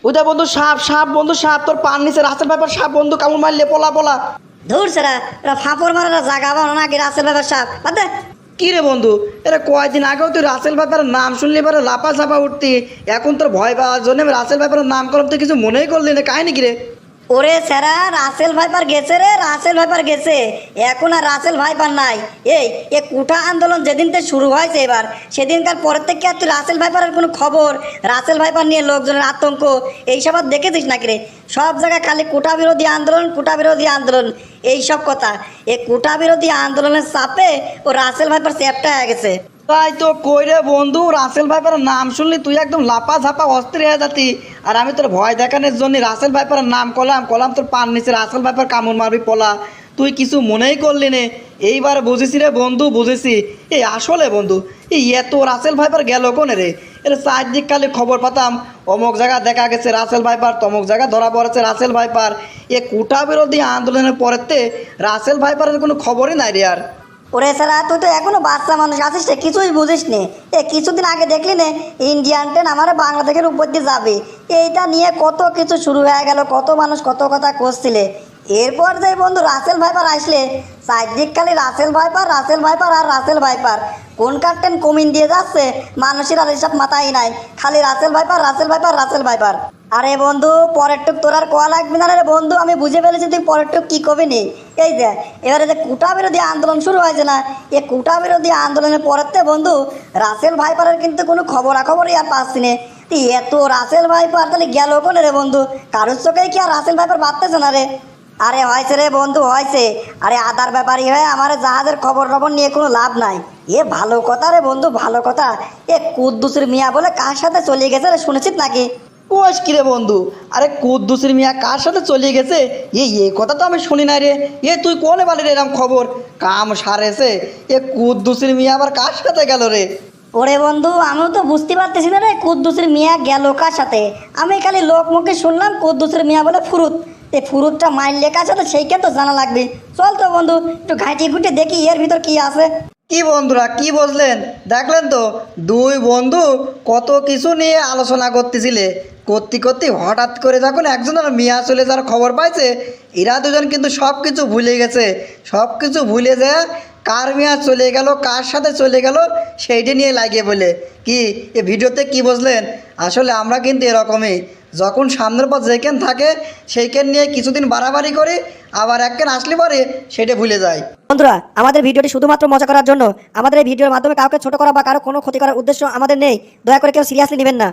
ওইটা বন্ধু সাপ সাপ বন্ধু সাপ, তোর পান নিচে রাসেল ভাইপার সাপ বন্ধু, কামড় মারলে পোলা পোলা। ধুর সেরা এরা ফাঁপড় মারা জাগা বানো নাকি রাসেল ব্যাপার সাপ বাদ দে। কি রে বন্ধু, এটা কয়েকদিন আগেও তুই রাসেল ভাইপারের নাম শুনলি এবারে লাপা ঝাপা উঠতি, এখন তোর ভয় পাওয়ার জন্য আমি রাসেল ভাইপারের নাম করলাম, তুই কিছু মনেই করলি না, কাহিনি কি রে? ওরে স্যারা রাসেল ভাইপার গেছে রে, রাসেল ভাইপার গেছে, এখন আর রাসেল ভাইপার নাই। এই এ কুঠা আন্দোলন যেদিন থেকে শুরু হয়েছে এবার, সেদিনকার পরের থেকে আর তুই রাসেল ভাইপারের কোনো খবর, রাসেল ভাইপার নিয়ে লোকজনের আতঙ্ক এইসব আর দেখেছিস নাকি রে? সব জায়গায় খালি কুঠা বিরোধী আন্দোলন, কুঠা বিরোধী আন্দোলন, এইসব কথা। এই কুঠা বিরোধী আন্দোলনের চাপে ও রাসেল ভাইপার চ্যাপটা হয়ে গেছে। তাই তো কই রে বন্ধু, রাসেল ভাইপারের নাম শুনলি তুই একদম লাপা ঝাপা অস্থির হয়ে যাতি, আর আমি তোর ভয় দেখানোর জন্য রাসেল ভাইপারের নাম কলাম তোর পান নিচে রাসেল ভাইপার কামড় মারবি পলা, তুই কিছু মনেই করলি নে। এইবার বুঝেছি রে বন্ধু, বুঝেছি। এই আসলে বন্ধু, এই এত রাসেল ভাইপার গেল কোনে রে? এর চারদিক খালি খবর পাতাম, অমুক জায়গা দেখা গেছে রাসেল ভাইপার, তমুক জায়গা ধরা পড়েছে রাসেল ভাইপার। এ কুটা বিরোধী আন্দোলনের পরেতে রাসেল ভাইপারের কোনো খবরই নাই রে আর। ওরে স্যারা তুই তো এখনো বাচ্চা মানুষ আছিস রে, কিছুই বুঝিস নে। কিছুদিন আগে দেখলি নে ইন্ডিয়ান ট্রেন আমার বাংলাদেশের উপর দিয়ে যাবে, এইটা নিয়ে কত কিছু শুরু হয়ে গেল, কত মানুষ কত কথা করছিলে। এরপর যে বন্ধু রাসেল ভাইপার আসলে চারদিক খালি রাসেল ভাইপার, রাসেল ভাইপার আর রাসেল ভাইপার। কোন ট্রেন কমিন দিয়ে যাচ্ছে মানুষের আর এসব মাথায় নাই, খালি Russell viper, Russell viper, Russell viper. আরে বন্ধু পরের টুক তোর আর কোয়া লাগবে না রে বন্ধু, আমি বুঝে ফেলেছি তুই পরের টুক কী কবি নি। এই যে এবারে যে কুটা বিরোধী আন্দোলন শুরু হয়েছে না, এই কুটা বিরোধী আন্দোলনের পরেতে বন্ধু রাসেল ভাইপারের কিন্তু কোনো খবরাখবরই আর পাচ্ছি না। এত রাসেল ভাইপার তাহলে গেল কোনে রে বন্ধু? কারোর চোখেই কি আর রাসেল ভাইপার বাড়তেছে না রে? আরে হয়েছে রে বন্ধু হয়েছে, আরে আদার ব্যাপারই হয়ে আমার জাহাজের খবর টবর নিয়ে কোনো লাভ নাই। এ ভালো কথা রে বন্ধু, ভালো কথা। এ কুদ্দুসের মিয়া বলে কার সাথে চলে গেছে রে, শুনেছিস নাকি? কোষ কিরে বন্ধু, আরে কুদ্দুসের মিয়া কার সাথে চলিয়ে গেছে? এই কথা তো আমি শুনি নাই রে। তুই কোনে বালি রে এরম খবর? কাম সারেছে, কুদ্দুসের মিয়া আবার কার সাথে গেল রে? ওরে বন্ধু আমিও তো বুঝতে পারতেছি না রে কুদ্দুসের মিয়া গেল কার সাথে। আমি খালি লোক মুখে শুনলাম কুদ্দুসের মিয়া বলে ফুরুত। এই ফুরুতটা মাইল কার সাথে সেইখান তো জানা লাগবে। চল তো বন্ধু একটু ঘাঁটি ঘুটে দেখি এর ভিতর কি আছে। কি বন্ধুরা কি বুঝলেন, দেখলেন তো দুই বন্ধু কত কিছু নিয়ে আলোচনা করতেছিলে, করতে করতে হঠাৎ করে যখন একজনের মিয়া চলে যাওয়ার খবর পাইছে, এরা দুজন কিন্তু সব কিছু ভুলে গেছে। সব কিছু ভুলে যায় কার মিয়া চলে গেল, কার সাথে চলে গেল সেইটা নিয়ে লাগিয়ে বলে। কি এ ভিডিওতে কি বুঝলেন? আসলে আমরা কিন্তু এরকমই, যখন সামনের পর যেখান থাকে সেইখান নিয়ে কিছুদিন বাড়াবাড়ি করি, আবার একখান আসলে পরে সেটা ভুলে যায়। বন্ধুরা আমাদের ভিডিওটি শুধুমাত্র মজা করার জন্য, আমাদের এই ভিডিওর মাধ্যমে কাউকে ছোট করা বা কারো কোনো ক্ষতি করার উদ্দেশ্য আমাদের নেই, দয়া করে কেউ সিরিয়াসলি নেবেন না।